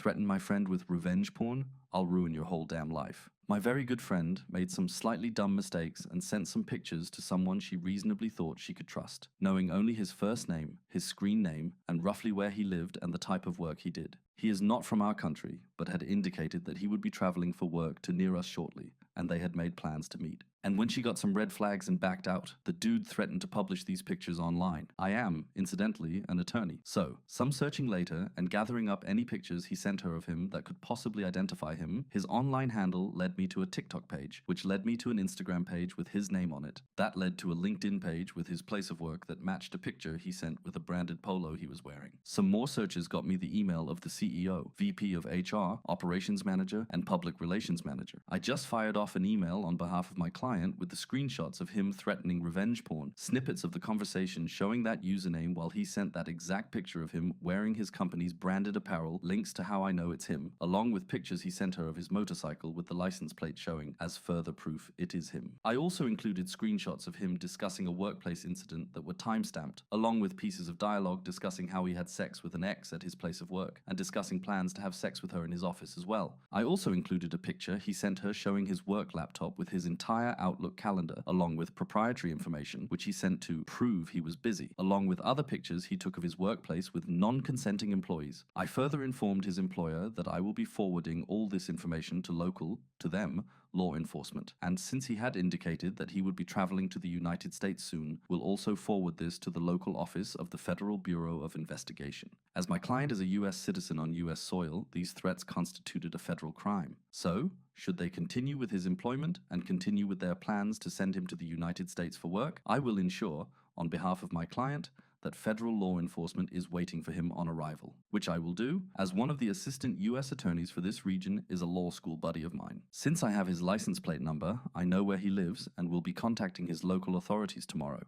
threaten my friend with revenge porn, I'll ruin your whole damn life. My very good friend made some slightly dumb mistakes and sent some pictures to someone she reasonably thought she could trust, knowing only his first name, his screen name, and roughly where he lived and the type of work he did. He is not from our country, but had indicated that he would be traveling for work to near us shortly, and they had made plans to meet. And when she got some red flags and backed out, the dude threatened to publish these pictures online. I am, incidentally, an attorney. So, some searching later and gathering up any pictures he sent her of him that could possibly identify him, his online handle led me to a TikTok page, which led me to an Instagram page with his name on it. That led to a LinkedIn page with his place of work that matched a picture he sent with a branded polo he was wearing. Some more searches got me the email of the CEO, VP of HR, Operations Manager, and Public Relations Manager. I just fired off an email on behalf of my client with the screenshots of him threatening revenge porn, snippets of the conversation showing that username while he sent that exact picture of him wearing his company's branded apparel, links to how I know it's him, along with pictures he sent her of his motorcycle with the license plate showing as further proof it is him. I also included screenshots of him discussing a workplace incident that were timestamped, along with pieces of dialogue discussing how he had sex with an ex at his place of work, and discussing plans to have sex with her in his office as well. I also included a picture he sent her showing his work laptop with his entire Outlook calendar, along with proprietary information which he sent to prove he was busy, along with other pictures he took of his workplace with non-consenting employees. I further informed his employer that I will be forwarding all this information to them, law enforcement, and since he had indicated that he would be traveling to the United States soon, will also forward this to the local office of the Federal Bureau of Investigation. As my client is a U.S. citizen on U.S. soil, these threats constituted a federal crime. So, should they continue with his employment and continue with their plans to send him to the United States for work, I will ensure, on behalf of my client, that federal law enforcement is waiting for him on arrival, which I will do, as one of the assistant U.S. attorneys for this region is a law school buddy of mine. Since I have his license plate number, I know where he lives and will be contacting his local authorities tomorrow.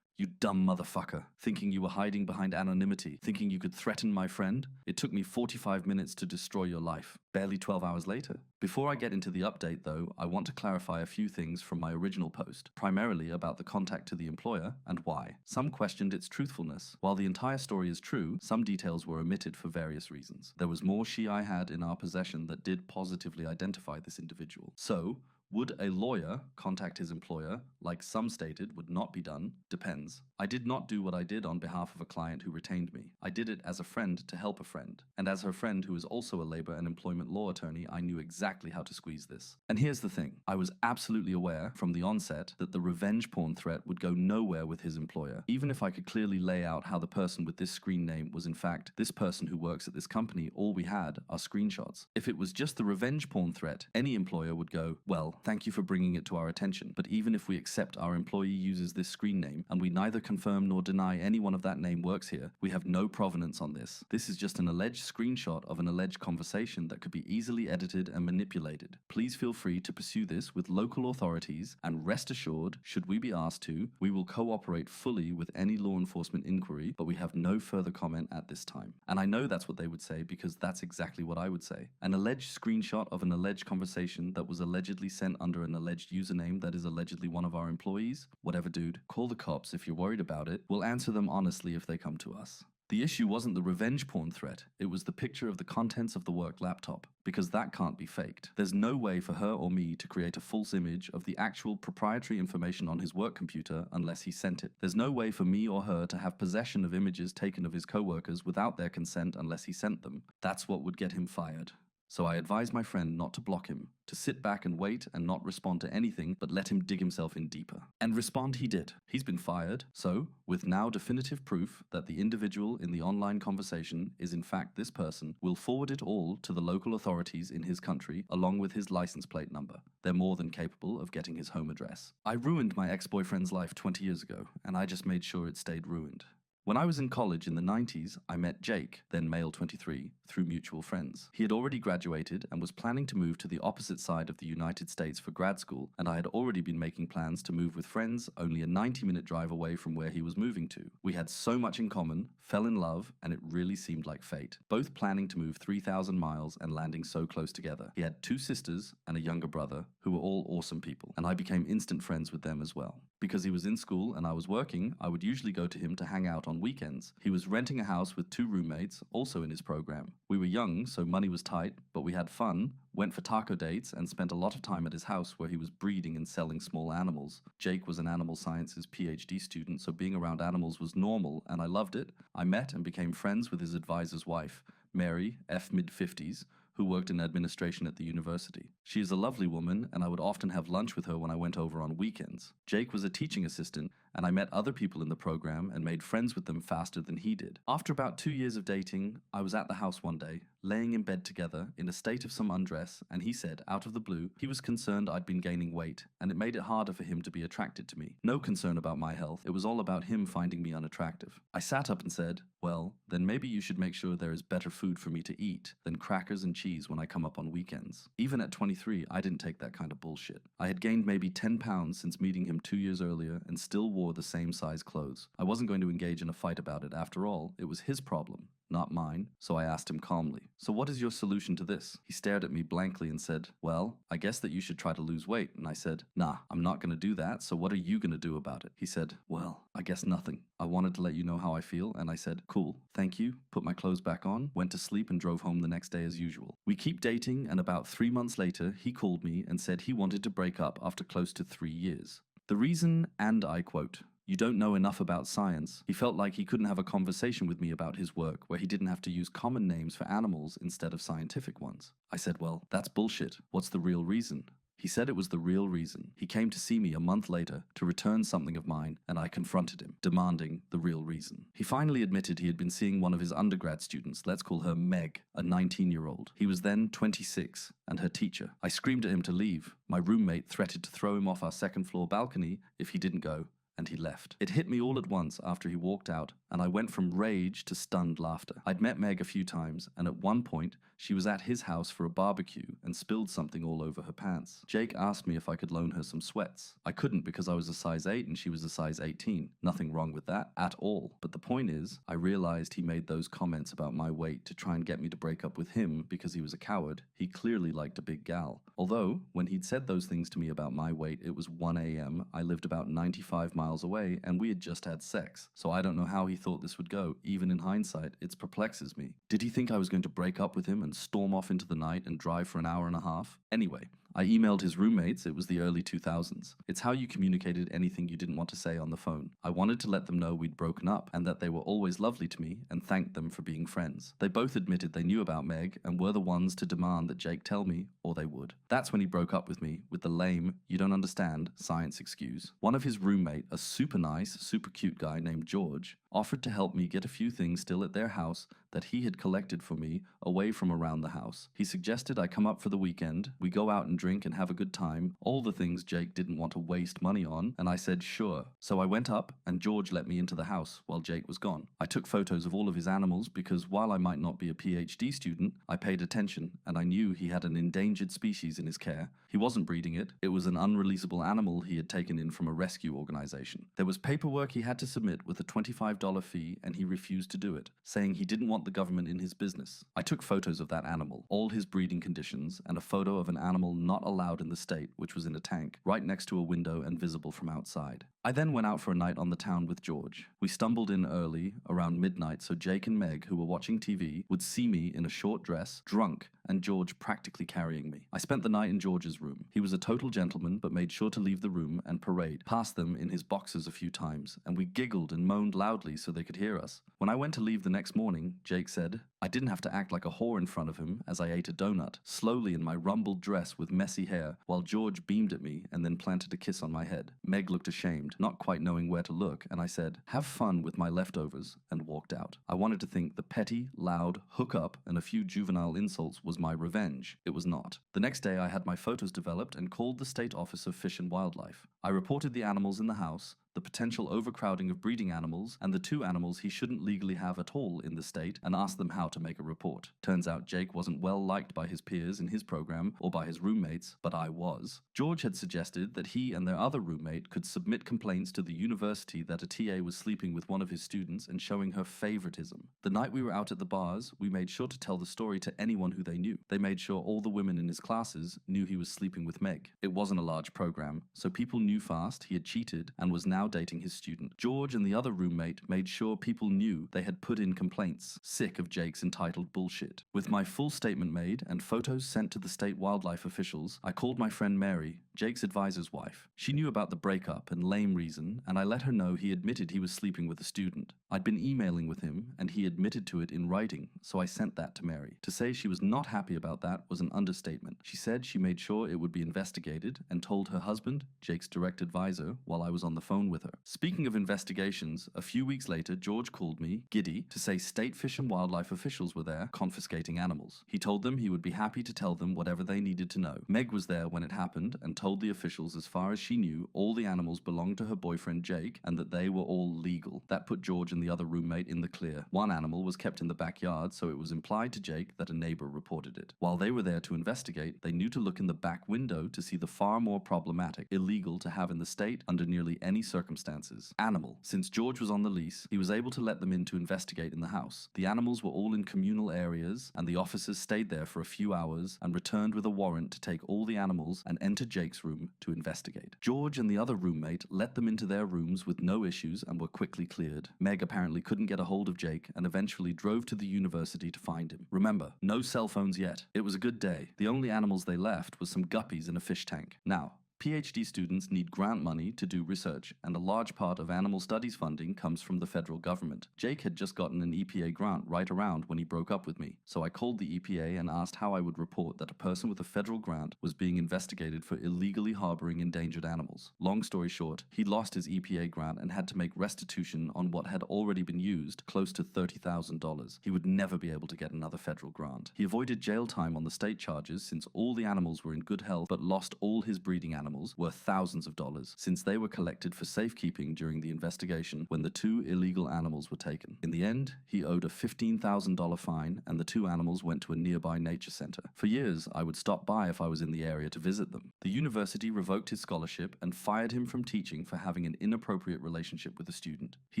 You dumb motherfucker, thinking you were hiding behind anonymity, thinking you could threaten my friend? It took me 45 minutes to destroy your life, barely 12 hours later. Before I get into the update though, I want to clarify a few things from my original post, primarily about the contact to the employer and why. Some questioned its truthfulness. While the entire story is true, some details were omitted for various reasons. There was more I had in our possession that did positively identify this individual. So, would a lawyer contact his employer, like some stated would not be done? Depends. I did not do what I did on behalf of a client who retained me. I did it as a friend to help a friend. And as her friend who is also a labor and employment law attorney, I knew exactly how to squeeze this. And here's the thing. I was absolutely aware from the onset that the revenge porn threat would go nowhere with his employer, even if I could clearly lay out how the person with this screen name was in fact this person who works at this company. All we had are screenshots. If it was just the revenge porn threat, any employer would go, well, thank you for bringing it to our attention, but even if we accept our employee uses this screen name and we neither confirm nor deny anyone of that name works here, we have no provenance on this. This is just an alleged screenshot of an alleged conversation that could be easily edited and manipulated. Please feel free to pursue this with local authorities, and rest assured, should we be asked to, we will cooperate fully with any law enforcement inquiry, but we have no further comment at this time. And I know that's what they would say because that's exactly what I would say. An alleged screenshot of an alleged conversation that was allegedly sent under an alleged username that is allegedly one of our employees? Whatever, dude. Call the cops if you're worried about it. We'll answer them honestly if they come to us. The issue wasn't the revenge porn threat, it was the picture of the contents of the work laptop, because that can't be faked. There's no way for her or me to create a false image of the actual proprietary information on his work computer unless he sent it. There's no way for me or her to have possession of images taken of his coworkers without their consent unless he sent them. That's what would get him fired. So I advised my friend not to block him, to sit back and wait and not respond to anything, but let him dig himself in deeper. And respond he did. He's been fired, so, with now definitive proof that the individual in the online conversation is in fact this person, we'll forward it all to the local authorities in his country, along with his license plate number. They're more than capable of getting his home address. I ruined my ex-boyfriend's life 20 years ago, and I just made sure it stayed ruined. When I was in college in the 90s, I met Jake, then male 23, through mutual friends. He had already graduated and was planning to move to the opposite side of the United States for grad school, and I had already been making plans to move with friends only a 90-minute drive away from where he was moving to. We had so much in common, fell in love, and it really seemed like fate. Both planning to move 3,000 miles and landing so close together. He had 2 sisters and a younger brother who were all awesome people, and I became instant friends with them as well. Because he was in school and I was working, I would usually go to him to hang out on on weekends. He was renting a house with 2 roommates, also in his program. We were young, so money was tight, but we had fun, went for taco dates, and spent a lot of time at his house where he was breeding and selling small animals. Jake was an animal sciences PhD student, so being around animals was normal, and I loved it. I met and became friends with his advisor's wife, Mary, F. mid-50s, who worked in administration at the university. She is a lovely woman, and I would often have lunch with her when I went over on weekends. Jake was a teaching assistant, and I met other people in the program and made friends with them faster than he did. After about 2 years of dating, I was at the house one day, laying in bed together, in a state of some undress, and he said, out of the blue, he was concerned I'd been gaining weight, and it made it harder for him to be attracted to me. No concern about my health, it was all about him finding me unattractive. I sat up and said, well, then maybe you should make sure there is better food for me to eat than crackers and cheese when I come up on weekends. Even at 23, I didn't take that kind of bullshit. I had gained maybe 10 pounds since meeting him 2 years earlier and still wore the same size clothes. I wasn't going to engage in a fight about it. After all, it was his problem, not mine, so I asked him calmly, so what is your solution to this? He stared at me blankly and said, well, I guess that you should try to lose weight. And I said, nah, I'm not going to do that, so what are you going to do about it? He said, well, I guess nothing. I wanted to let you know how I feel, and I said, cool, thank you, put my clothes back on, went to sleep and drove home the next day as usual. We keep dating, and about 3 months later, he called me and said he wanted to break up after close to 3 years. The reason, and I quote, you don't know enough about science. He felt like he couldn't have a conversation with me about his work where he didn't have to use common names for animals instead of scientific ones. I said, well, that's bullshit. What's the real reason? He said it was the real reason. He came to see me a month later to return something of mine, and I confronted him, demanding the real reason. He finally admitted he had been seeing one of his undergrad students, let's call her Meg, a 19-year-old. He was then 26, and her teacher. I screamed at him to leave. My roommate threatened to throw him off our second-floor balcony if he didn't go, and he left. It hit me all at once after he walked out, and I went from rage to stunned laughter. I'd met Meg a few times, and at one point, she was at his house for a barbecue and spilled something all over her pants. Jake asked me if I could loan her some sweats. I couldn't because I was a size 8 and she was a size 18. Nothing wrong with that at all. But the point is, I realized he made those comments about my weight to try and get me to break up with him because he was a coward. He clearly liked a big gal. Although, when he'd said those things to me about my weight, it was 1 a.m., I lived about 95 miles away, and we had just had sex. So I don't know how he thought this would go. Even in hindsight, it perplexes me. Did he think I was going to break up with him and storm off into the night and drive for an hour and a half? Anyway, I emailed his roommates. It was the early 2000s. It's how you communicated anything you didn't want to say on the phone. I wanted to let them know we'd broken up and that they were always lovely to me and thanked them for being friends. They both admitted they knew about Meg and were the ones to demand that Jake tell me, or they would. That's when he broke up with me with the lame, you don't understand, science excuse. One of his roommate, a super nice, super cute guy named George, offered to help me get a few things still at their house that he had collected for me away from around the house. He suggested I come up for the weekend, we go out and drink and have a good time, all the things Jake didn't want to waste money on, and I said sure. So I went up and George let me into the house while Jake was gone. I took photos of all of his animals because while I might not be a PhD student, I paid attention and I knew he had an endangered species in his care. He wasn't breeding it. It was an unreleasable animal he had taken in from a rescue organization. There was paperwork he had to submit with a $25 fee and he refused to do it, saying he didn't want the government in his business. I took photos of that animal, all his breeding conditions, and a photo of an animal not allowed in the state, which was in a tank, right next to a window and visible from outside. I then went out for a night on the town with George. We stumbled in early, around midnight, so Jake and Meg, who were watching TV, would see me in a short dress, drunk, and George practically carrying me. I spent the night in George's room. He was a total gentleman, but made sure to leave the room and parade past them in his boxers a few times, and we giggled and moaned loudly so they could hear us. When I went to leave the next morning, Jake said, I didn't have to act like a whore in front of him as I ate a donut, slowly in my rumpled dress with messy hair, while George beamed at me and then planted a kiss on my head. Meg looked ashamed, not quite knowing where to look, and I said, have fun with my leftovers, and walked out. I wanted to think the petty, loud, hook up, and a few juvenile insults was my revenge. It was not. The next day I had my photos developed and called the State Office of Fish and Wildlife. I reported the animals in the house, the potential overcrowding of breeding animals, and the 2 animals he shouldn't legally have at all in the state, and asked them how to make a report. Turns out Jake wasn't well liked by his peers in his program or by his roommates, but I was. George had suggested that he and their other roommate could submit complaints to the university that a TA was sleeping with one of his students and showing her favoritism. The night we were out at the bars, we made sure to tell the story to anyone who they knew. They made sure all the women in his classes knew he was sleeping with Meg. It wasn't a large program, so people knew fast he had cheated and was now dating his student. George and the other roommate made sure people knew they had put in complaints, sick of Jake's entitled bullshit. With my full statement made and photos sent to the state wildlife officials, I called my friend Mary, Jake's advisor's wife. She knew about the breakup and lame reason, and I let her know he admitted he was sleeping with a student. I'd been emailing with him, and he admitted to it in writing, so I sent that to Mary. To say she was not happy about that was an understatement. She said she made sure it would be investigated and told her husband, Jake's direct advisor, while I was on the phone with her. Speaking of investigations, a few weeks later, George called me, giddy, to say state fish and wildlife officials were there confiscating animals. He told them he would be happy to tell them whatever they needed to know. Meg was there when it happened and told the officials as far as she knew all the animals belonged to her boyfriend Jake and that they were all legal. That put George and the other roommate in the clear. One animal was kept in the backyard, so it was implied to Jake that a neighbor reported it. While they were there to investigate, they knew to look in the back window to see the far more problematic, illegal to have in the state under nearly any circumstances. Animal. Since George was on the lease, he was able to let them in to investigate in the house. The animals were all in communal areas, and the officers stayed there for a few hours and returned with a warrant to take all the animals and enter Jake's room to investigate. George and the other roommate let them into their rooms with no issues and were quickly cleared. Meg apparently couldn't get a hold of Jake and eventually drove to the university to find him. Remember, no cell phones yet. It was a good day. The only animals they left was some guppies in a fish tank. Now, PhD students need grant money to do research, and a large part of animal studies funding comes from the federal government. Jake had just gotten an EPA grant right around when he broke up with me, so I called the EPA and asked how I would report that a person with a federal grant was being investigated for illegally harboring endangered animals. Long story short, he lost his EPA grant and had to make restitution on what had already been used, close to $30,000. He would never be able to get another federal grant. He avoided jail time on the state charges since all the animals were in good health, but lost all his breeding animals worth thousands of dollars since they were collected for safekeeping during the investigation when the 2 illegal animals were taken. In the end, he owed a $15,000 fine and the 2 animals went to a nearby nature center. For years, I would stop by if I was in the area to visit them. The university revoked his scholarship and fired him from teaching for having an inappropriate relationship with a student. He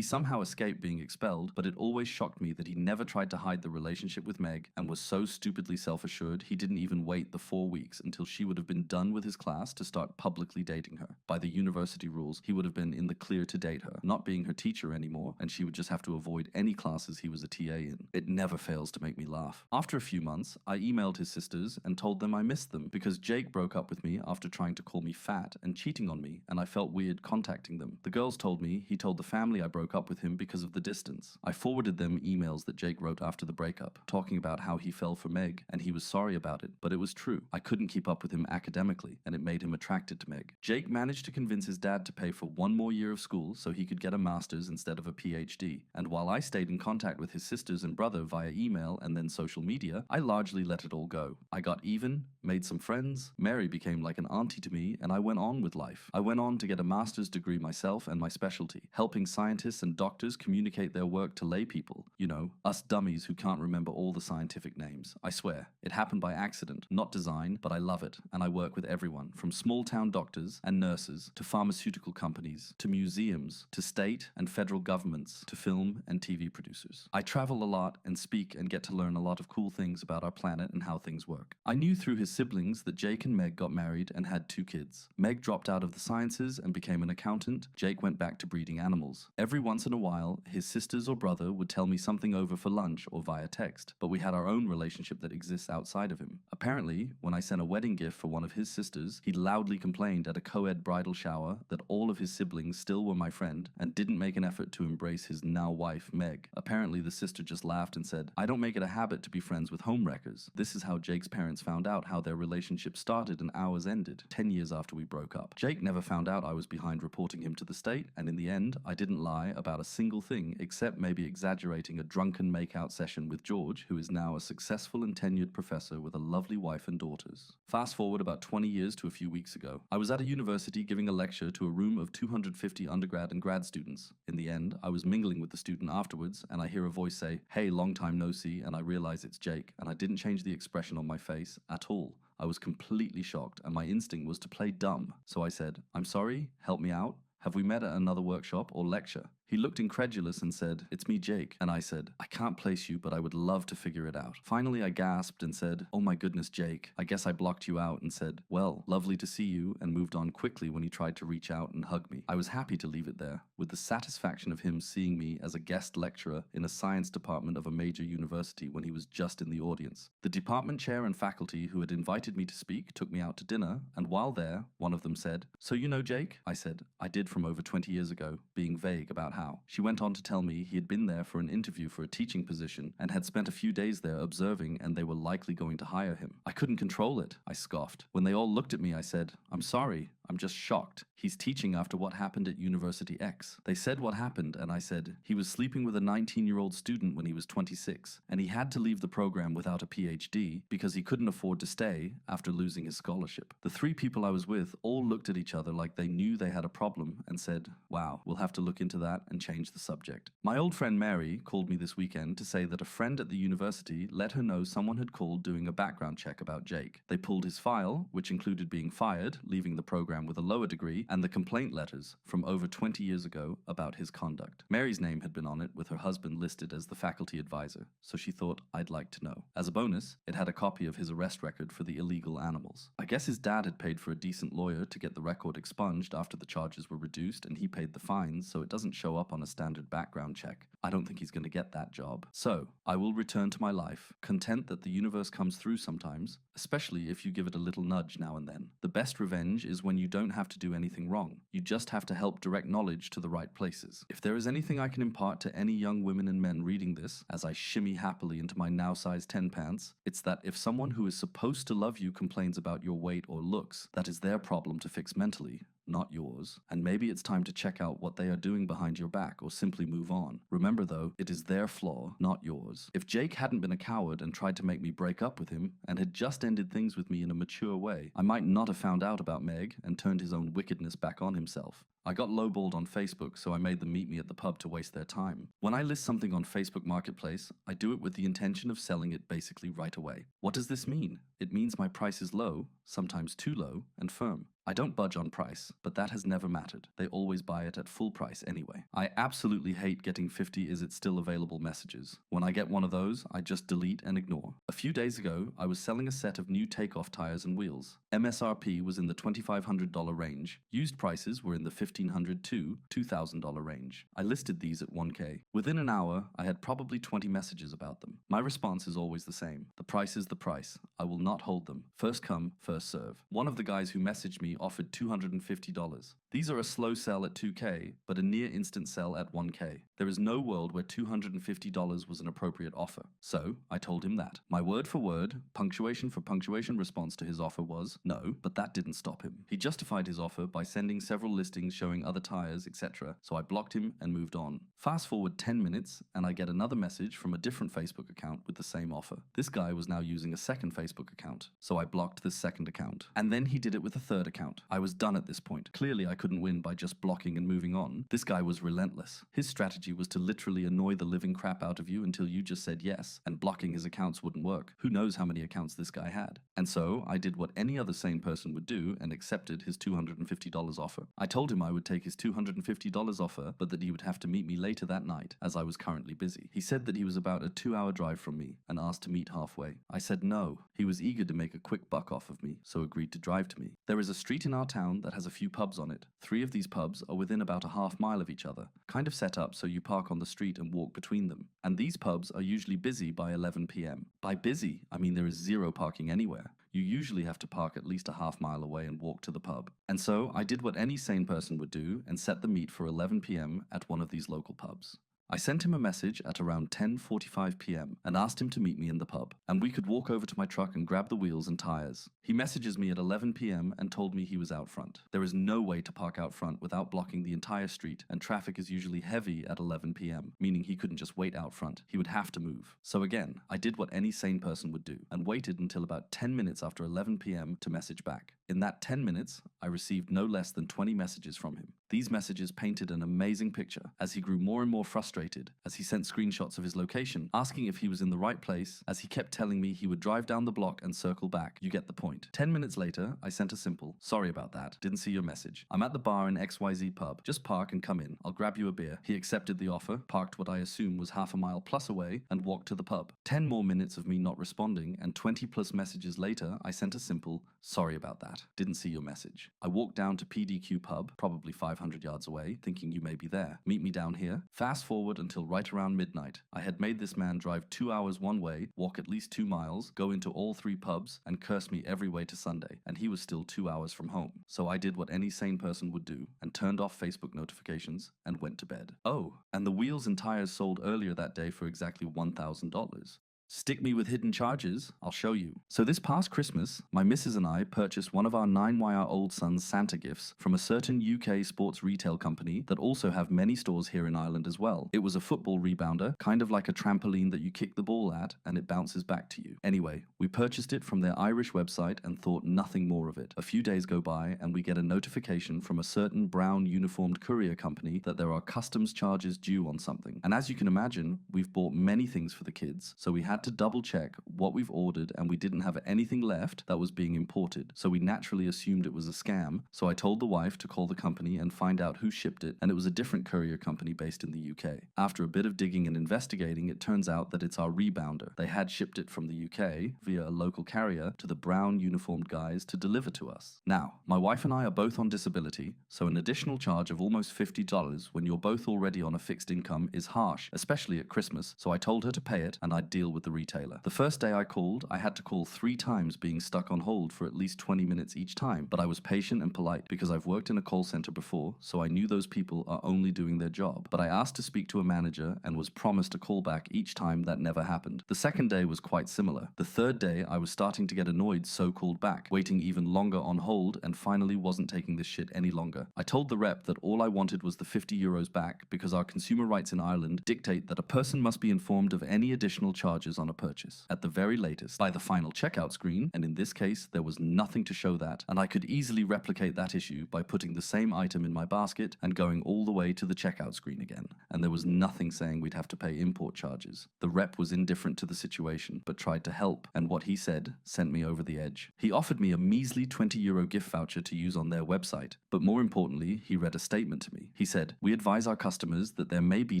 somehow escaped being expelled, but it always shocked me that he never tried to hide the relationship with Meg and was so stupidly self-assured he didn't even wait the 4 weeks until she would have been done with his class to start publicly dating her. By the university rules, he would have been in the clear to date her, not being her teacher anymore, and she would just have to avoid any classes he was a TA in. It never fails to make me laugh. After a few months, I emailed his sisters and told them I missed them because Jake broke up with me after trying to call me fat and cheating on me, and I felt weird contacting them. The girls told me he told the family I broke up with him because of the distance. I forwarded them emails that Jake wrote after the breakup, talking about how he fell for Meg and he was sorry about it, but it was true. I couldn't keep up with him academically, and it made him attracted to Meg. Jake managed to convince his dad to pay for 1 more year of school so he could get a master's instead of a PhD, and while I stayed in contact with his sisters and brother via email and then social media, I largely let it all go. I got even, made some friends, Mary became like an auntie to me, and I went on with life. I went on to get a master's degree myself and my specialty, helping scientists and doctors communicate their work to lay people. You know, us dummies who can't remember all the scientific names. I swear, it happened by accident, not design, but I love it, and I work with everyone, from small-town doctors and nurses, to pharmaceutical companies, to museums, to state and federal governments, to film and TV producers. I travel a lot and speak and get to learn a lot of cool things about our planet and how things work. I knew through his siblings that Jake and Meg got married and had 2 kids. Meg dropped out of the sciences and became an accountant. Jake went back to breeding animals. Every once in a while, his sisters or brother would tell me something over for lunch or via text, but we had our own relationship that exists outside of him. Apparently, when I sent a wedding gift for one of his sisters, he loudly complained at a co-ed bridal shower that all of his siblings still were my friend and didn't make an effort to embrace his now wife, Meg. Apparently, the sister just laughed and said, "I don't make it a habit to be friends with homewreckers." This is how Jake's parents found out how their relationship started and ours ended, 10 years after we broke up. Jake never found out I was behind reporting him to the state, and in the end, I didn't lie about a single thing except maybe exaggerating a drunken makeout session with George, who is now a successful and tenured professor with a lovely wife and daughters. Fast forward about 20 years to a few weeks ago. I was at a university giving a lecture to a room of 250 undergrad and grad students. In the end, I was mingling with the student afterwards, and I hear a voice say, "Hey, long time no see," and I realize it's Jake, and I didn't change the expression on my face at all. I was completely shocked, and my instinct was to play dumb. So I said, "I'm sorry, help me out. Have we met at another workshop or lecture?" He looked incredulous and said, "It's me, Jake." And I said, "I can't place you, but I would love to figure it out." Finally, I gasped and said, "Oh my goodness, Jake. I guess I blocked you out," and said, "Well, lovely to see you," and moved on quickly when he tried to reach out and hug me. I was happy to leave it there, with the satisfaction of him seeing me as a guest lecturer in a science department of a major university when he was just in the audience. The department chair and faculty who had invited me to speak took me out to dinner, and while there, one of them said, "So you know Jake?" I said, "I did from over 20 years ago," being vague about how. She went on to tell me he had been there for an interview for a teaching position and had spent a few days there observing, and they were likely going to hire him. I couldn't control it, I scoffed. When they all looked at me, I said, "I'm sorry, I'm just shocked. He's teaching after what happened at University X." They said what happened, and I said, "He was sleeping with a 19-year-old student when he was 26, and he had to leave the program without a PhD because he couldn't afford to stay after losing his scholarship." The three people I was with all looked at each other like they knew they had a problem and said, "Wow, we'll have to look into that and change the subject." My old friend Mary called me this weekend to say that a friend at the university let her know someone had called doing a background check about Jake. They pulled his file, which included being fired, leaving the program with a lower degree, and the complaint letters from over 20 years ago about his conduct. Mary's name had been on it, with her husband listed as the faculty advisor, so she thought I'd like to know. As a bonus, it had a copy of his arrest record for the illegal animals. I guess his dad had paid for a decent lawyer to get the record expunged after the charges were reduced, and he paid the fines, so it doesn't show up on a standard background check. I don't think he's going to get that job. So, I will return to my life, content that the universe comes through sometimes, especially if you give it a little nudge now and then. The best revenge is when you don't have to do anything wrong. You just have to help direct knowledge to the right places. If there is anything I can impart to any young women and men reading this, as I shimmy happily into my now size 10 pants, it's that if someone who is supposed to love you complains about your weight or looks, that is their problem to fix mentally, not yours. And maybe it's time to check out what they are doing behind your back or simply move on. Remember though, it is their flaw, not yours. If Jake hadn't been a coward and tried to make me break up with him and had just ended things with me in a mature way, I might not have found out about Meg and turned his own wickedness back on himself. I got lowballed on Facebook, so I made them meet me at the pub to waste their time. When I list something on Facebook Marketplace, I do it with the intention of selling it basically right away. What does this mean? It means my price is low, sometimes too low, and firm. I don't budge on price, but that has never mattered. They always buy it at full price anyway. I absolutely hate getting 50 "is it still available" messages. When I get one of those, I just delete and ignore. A few days ago, I was selling a set of new takeoff tires and wheels. MSRP was in the $2,500 range. Used prices were in the $1,500 to $2,000 range. I listed these at $1K. Within an hour, I had probably 20 messages about them. My response is always the same. The price is the price. I will not hold them. First come, first serve. One of the guys who messaged me offered $250. These are a slow sell at $2K, but a near instant sell at $1K. There is no world where $250 was an appropriate offer. So, I told him that. My word for word, punctuation for punctuation response to his offer was, no, but that didn't stop him. He justified his offer by sending several listings showing other tires, etc., so I blocked him and moved on. Fast forward 10 minutes, and I get another message from a different Facebook account with the same offer. This guy was now using a second Facebook account, so I blocked this second account. And then he did it with a third account. I was done at this point. Clearly I couldn't win by just blocking and moving on. This guy was relentless. His strategy was to literally annoy the living crap out of you until you just said yes, and blocking his accounts wouldn't work. Who knows how many accounts this guy had? And so I did what any other sane person would do and accepted his $250 offer. I told him I would take his $250 offer, but that he would have to meet me later that night, as I was currently busy. He said that he was about a 2-hour drive from me and asked to meet halfway. I said no. He was eager to make a quick buck off of me, so agreed to drive to me. There is a street in our town that has a few pubs on it. 3 of these pubs are within about a half-mile of each other, kind of set up so you park on the street and walk between them. And these pubs are usually busy by 11 p.m. By busy, I mean there is zero parking anywhere. You usually have to park at least a half-mile away and walk to the pub. And so I did what any sane person would do and set the meet for 11 p.m. at one of these local pubs. I sent him a message at around 10:45 p.m. and asked him to meet me in the pub, and we could walk over to my truck and grab the wheels and tires. He messages me at 11 p.m. and told me he was out front. There is no way to park out front without blocking the entire street, and traffic is usually heavy at 11 p.m., meaning he couldn't just wait out front. He would have to move. So again, I did what any sane person would do, and waited until about 10 minutes after 11 p.m. to message back. In that 10 minutes, I received no less than 20 messages from him. These messages painted an amazing picture as he grew more and more frustrated frustrated, as he sent screenshots of his location, asking if he was in the right place, as he kept telling me he would drive down the block and circle back. You get the point. 10 minutes later, I sent a simple, "Sorry about that, didn't see your message. I'm at the bar in XYZ pub. Just park and come in. I'll grab you a beer." He accepted the offer, parked what I assume was half a mile plus away, and walked to the pub. 10 more minutes of me not responding, and 20 plus messages later, I sent a simple, "Sorry about that, didn't see your message." I walked down to PDQ pub, probably 500 yards away, thinking you may be there. Meet me down here. Fast forward until right around midnight. I had made this man drive 2 hours one way, walk at least 2 miles, go into all 3 pubs, and curse me every way to Sunday, and he was still 2 hours from home. So I did what any sane person would do, and turned off Facebook notifications, and went to bed. Oh, and the wheels and tires sold earlier that day for exactly $1,000. Stick me with hidden charges, I'll show you. So this past Christmas, my missus and I purchased one of our 9-year-old son's Santa gifts from a certain UK sports retail company that also have many stores here in Ireland as well. It was a football rebounder, kind of like a trampoline that you kick the ball at and it bounces back to you. Anyway, we purchased it from their Irish website and thought nothing more of it. A few days go by and we get a notification from a certain brown uniformed courier company that there are customs charges due on something. And as you can imagine, we've bought many things for the kids, so we had to double check what we've ordered and we didn't have anything left that was being imported. So we naturally assumed it was a scam. So I told the wife to call the company and find out who shipped it, and it was a different courier company based in the UK. After a bit of digging and investigating, it turns out that it's our rebounder. They had shipped it from the UK via a local carrier to the brown uniformed guys to deliver to us. Now, my wife and I are both on disability, so an additional charge of almost $50 when you're both already on a fixed income is harsh, especially at Christmas. So I told her to pay it and I'd deal with the retailer. The first day I called, I had to call 3 times, being stuck on hold for at least 20 minutes each time, but I was patient and polite because I've worked in a call center before, so I knew those people are only doing their job. But I asked to speak to a manager and was promised a call back each time. That never happened. The second day was quite similar. The third day I was starting to get annoyed, so called back, waiting even longer on hold, and finally wasn't taking this shit any longer. I told the rep that all I wanted was the €50 back because our consumer rights in Ireland dictate that a person must be informed of any additional charges on a purchase, at the very latest, by the final checkout screen, and in this case, there was nothing to show that, and I could easily replicate that issue by putting the same item in my basket and going all the way to the checkout screen again, and there was nothing saying we'd have to pay import charges. The rep was indifferent to the situation, but tried to help, and what he said sent me over the edge. He offered me a measly €20 gift voucher to use on their website, but more importantly, he read a statement to me. He said, "We advise our customers that there may be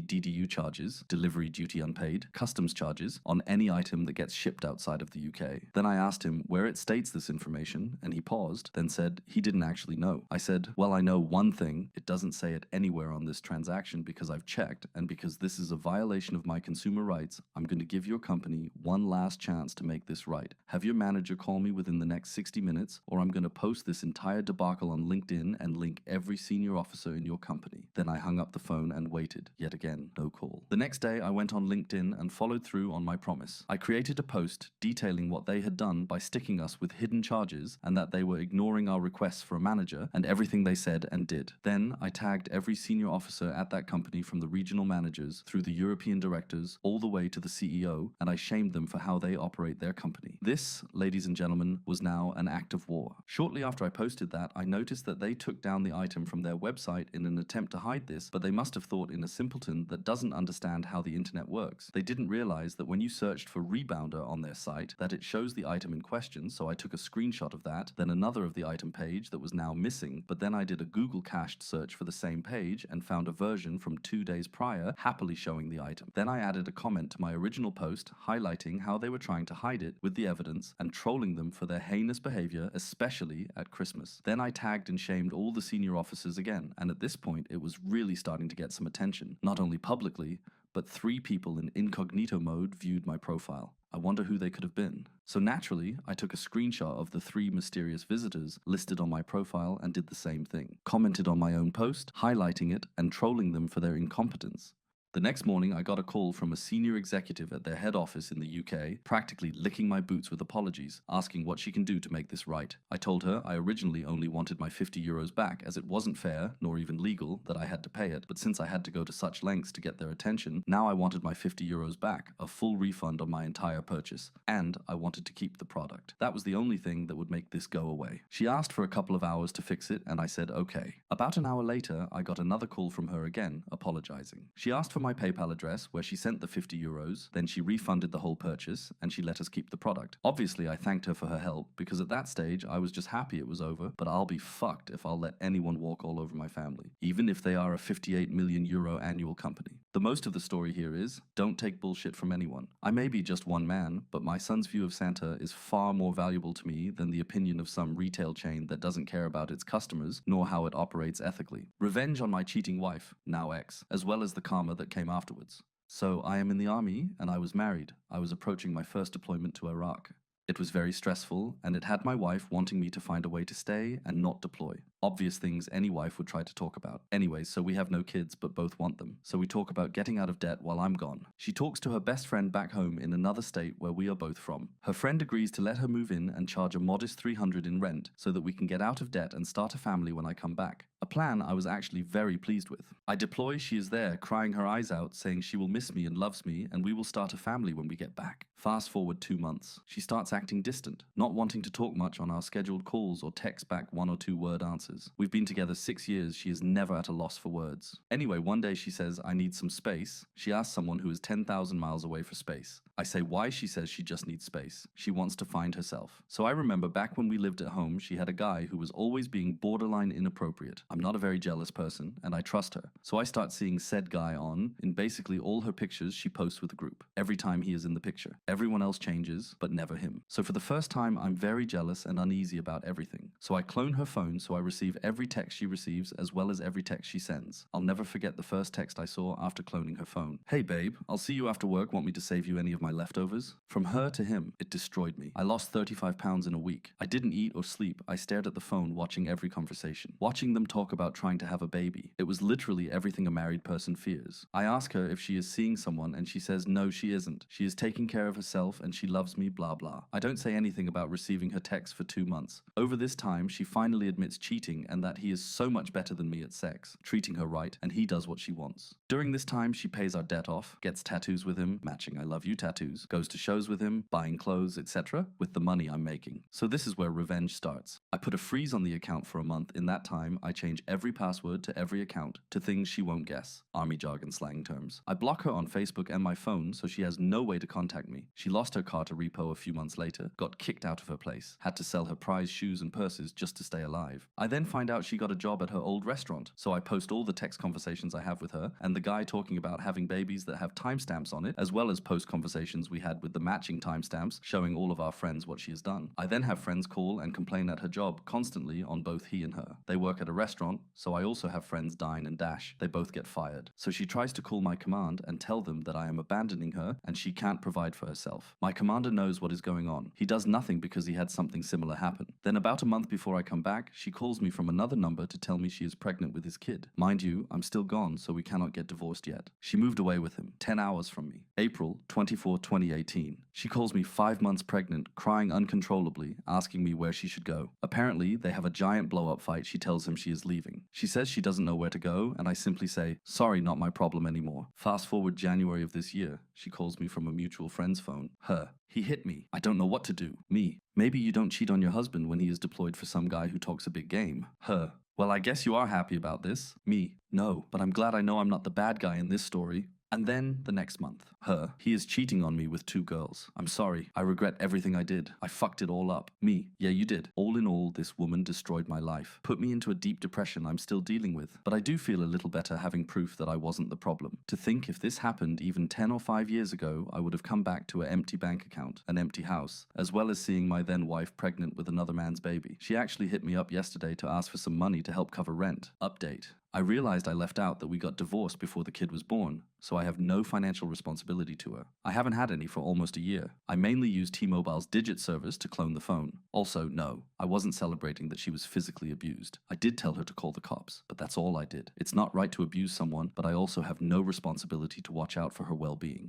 DDU charges, delivery duty unpaid, customs charges, on any item that gets shipped outside of the UK." Then I asked him where it states this information, and he paused, then said he didn't actually know. I said, "Well, I know one thing. It doesn't say it anywhere on this transaction because I've checked, and because this is a violation of my consumer rights, I'm going to give your company one last chance to make this right. Have your manager call me within the next 60 minutes, or I'm going to post this entire debacle on LinkedIn and link every senior officer in your company." Then I hung up the phone and waited. Yet again, no call. The next day, I went on LinkedIn and followed through on my promise. I created a post detailing what they had done by sticking us with hidden charges and that they were ignoring our requests for a manager and everything they said and did. Then I tagged every senior officer at that company, from the regional managers through the European directors all the way to the CEO, and I shamed them for how they operate their company. This, ladies and gentlemen, was now an act of war. Shortly after I posted that, I noticed that they took down the item from their website in an attempt to hide this, but they must have thought in a simpleton that doesn't understand how the internet works. They didn't realize that when you searched for rebounder on their site, that it shows the item in question, so I took a screenshot of that, then another of the item page that was now missing, but then I did a Google cached search for the same page and found a version from 2 days prior happily showing the item. Then I added a comment to my original post highlighting how they were trying to hide it with the evidence and trolling them for their heinous behavior, especially at Christmas. Then I tagged and shamed all the senior officers again, and at this point it was really starting to get some attention, not only publicly, but 3 people in incognito mode viewed my profile. I wonder who they could have been. So naturally, I took a screenshot of the 3 mysterious visitors listed on my profile and did the same thing. Commented on my own post, highlighting it and trolling them for their incompetence. The next morning, I got a call from a senior executive at their head office in the UK, practically licking my boots with apologies, asking what she can do to make this right. I told her I originally only wanted my €50 back, as it wasn't fair, nor even legal, that I had to pay it, but since I had to go to such lengths to get their attention, now I wanted my €50 back, a full refund on my entire purchase, and I wanted to keep the product. That was the only thing that would make this go away. She asked for a couple of hours to fix it, and I said okay. About an hour later, I got another call from her again, apologizing. She asked for her my PayPal address where she sent the 50 euros, then she refunded the whole purchase and she let us keep the product. Obviously, I thanked her for her help because at that stage I was just happy it was over, but I'll be fucked if I'll let anyone walk all over my family, even if they are a 58 million euro annual company. The most of the story here is, don't take bullshit from anyone. I may be just one man, but my son's view of Santa is far more valuable to me than the opinion of some retail chain that doesn't care about its customers, nor how it operates ethically. Revenge on my cheating wife, now ex, as well as the karma that came afterwards. So I am in the army, and I was married. I was approaching my first deployment to Iraq. It was very stressful, and it had my wife wanting me to find a way to stay and not deploy. Obvious things any wife would try to talk about. Anyways, so we have no kids, but both want them. So we talk about getting out of debt while I'm gone. She talks to her best friend back home in another state where we are both from. Her friend agrees to let her move in and charge a modest 300 in rent so that we can get out of debt and start a family when I come back. A plan I was actually very pleased with. I deploy, she is there, crying her eyes out, saying she will miss me and loves me, and we will start a family when we get back. Fast forward 2 months. She starts acting distant, not wanting to talk much on our scheduled calls or text back 1 or 2 word answers. We've been together 6 years, she is never at a loss for words. Anyway, one day she says, I need some space. She asks someone who is 10,000 miles away for space. I say why. She says she just needs space. She wants to find herself. So I remember back when we lived at home, she had a guy who was always being borderline inappropriate. I'm not a very jealous person, and I trust her. So I start seeing said guy in basically all her pictures she posts with the group. Every time he is in the picture. Everyone else changes, but never him. So for the first time, I'm very jealous and uneasy about everything. So I clone her phone so I receive every text she receives as well as every text she sends. I'll never forget the first text I saw after cloning her phone. Hey babe, I'll see you after work. Want me to save you any of my leftovers? From her to him, it destroyed me. I lost 35 pounds in a week. I didn't eat or sleep. I stared at the phone watching every conversation. Watching them talk about trying to have a baby. It was literally everything a married person fears. I ask her if she is seeing someone and she says no, she isn't. She is taking care of herself and she loves me, blah blah. I don't say anything about receiving her texts for 2 months. Over this time, she finally admits cheating and that he is so much better than me at sex, treating her right, and he does what she wants. During this time, she pays our debt off, gets tattoos with him, matching I love you tattoos, goes to shows with him, buying clothes, etc., with the money I'm making. So this is where revenge starts. I put a freeze on the account for a month. In that time, I change every password to every account to things she won't guess. Army jargon slang terms. I block her on Facebook and my phone so she has no way to contact me. She lost her car to repo a few months later, got kicked out of her place, had to sell her prized shoes and purses just to stay alive. I then find out she got a job at her old restaurant, so I post all the text conversations I have with her and the guy talking about having babies that have timestamps on it, as well as post conversations we had with the matching timestamps showing all of our friends what she has done. I then have friends call and complain at her job constantly on both he and her. They work at a restaurant, so I also have friends dine and dash. They both get fired. So she tries to call my command and tell them that I am abandoning her and she can't provide for herself. My commander knows what is going on. He does nothing because he had something similar happen. Then about a month before I come back, she calls me from another number to tell me she is pregnant with his kid. Mind you, I'm still gone, so we cannot get divorced yet. She moved away with him, 10 hours from me. April 24, 2018. She calls me 5 months pregnant, crying uncontrollably, asking me where she should go. Apparently, they have a giant blow-up fight. She tells him she is leaving. She says she doesn't know where to go, and I simply say, sorry, not my problem anymore. Fast forward January of this year. She calls me from a mutual friend's phone. Her. He hit me. I don't know what to do. Me. Maybe you don't cheat on your husband when he is deployed for some guy who talks a big game. Her. Well, I guess you are happy about this. Me. No, but I'm glad I know I'm not the bad guy in this story. And then, the next month, her. He is cheating on me with 2 girls. I'm sorry. I regret everything I did. I fucked it all up. Me. Yeah, you did. All in all, this woman destroyed my life. Put me into a deep depression I'm still dealing with. But I do feel a little better having proof that I wasn't the problem. To think if this happened even 10 or 5 years ago, I would have come back to an empty bank account, an empty house, as well as seeing my then wife pregnant with another man's baby. She actually hit me up yesterday to ask for some money to help cover rent. Update. I realized I left out that we got divorced before the kid was born, so I have no financial responsibility to her. I haven't had any for almost a year. I mainly use T-Mobile's Digit service to clone the phone. Also, no, I wasn't celebrating that she was physically abused. I did tell her to call the cops, but that's all I did. It's not right to abuse someone, but I also have no responsibility to watch out for her well-being.